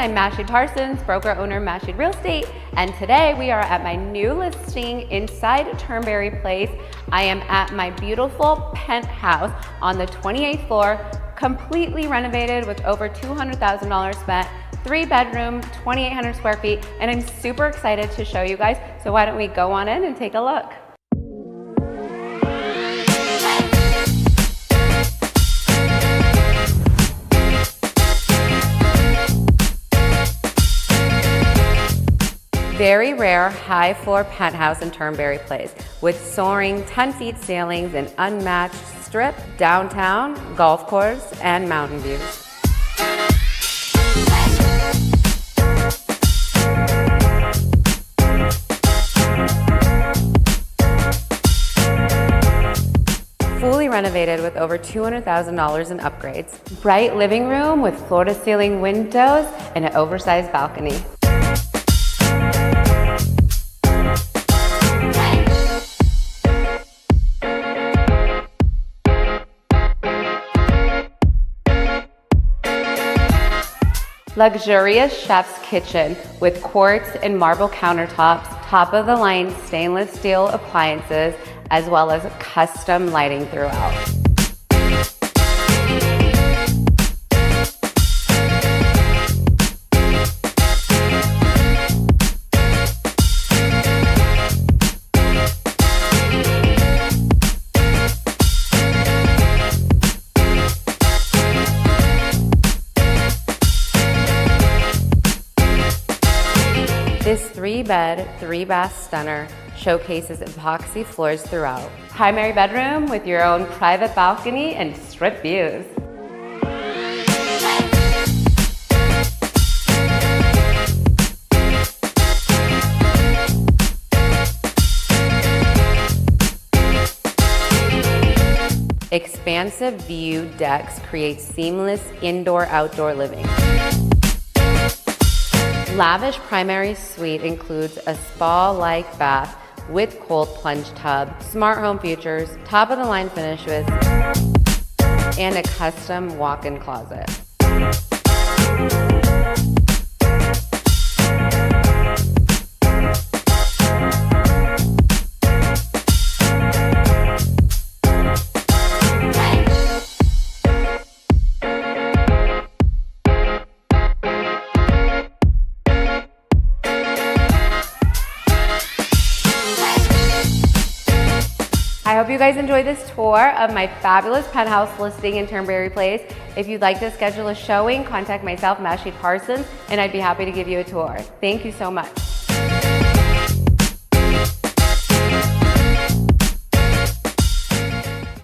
I'm Mahsheed Parsons, broker owner of Mahsheed Real Estate, and today we are at my new listing inside Turnberry Place. I am at my beautiful penthouse on the 28th floor, completely renovated with over $200,000 spent, 3-bedroom, 2,800 square feet, and I'm super excited to show you guys. So why don't we go on in and take a look. Very rare high floor penthouse in Turnberry Place with soaring 10 feet ceilings and unmatched strip, downtown, golf course, and mountain views. Fully renovated with over $200,000 in upgrades. Bright living room with floor-to-ceiling windows and an oversized balcony. Luxurious chef's kitchen with quartz and marble countertops, top-of-the-line stainless steel appliances, as well as custom lighting throughout. This 3-bed, 3-bath stunner showcases epoxy floors throughout. Primary bedroom with your own private balcony and strip views. Expansive view decks create seamless indoor-outdoor living. Lavish primary suite includes a spa-like bath with cold plunge tub, smart home features, top-of-the-line finishes, and a custom walk-in closet. I hope you guys enjoyed this tour of my fabulous penthouse listing in Turnberry Place. If you'd like to schedule a showing, contact myself, Mahsheed Parsons, and I'd be happy to give you a tour. Thank you so much.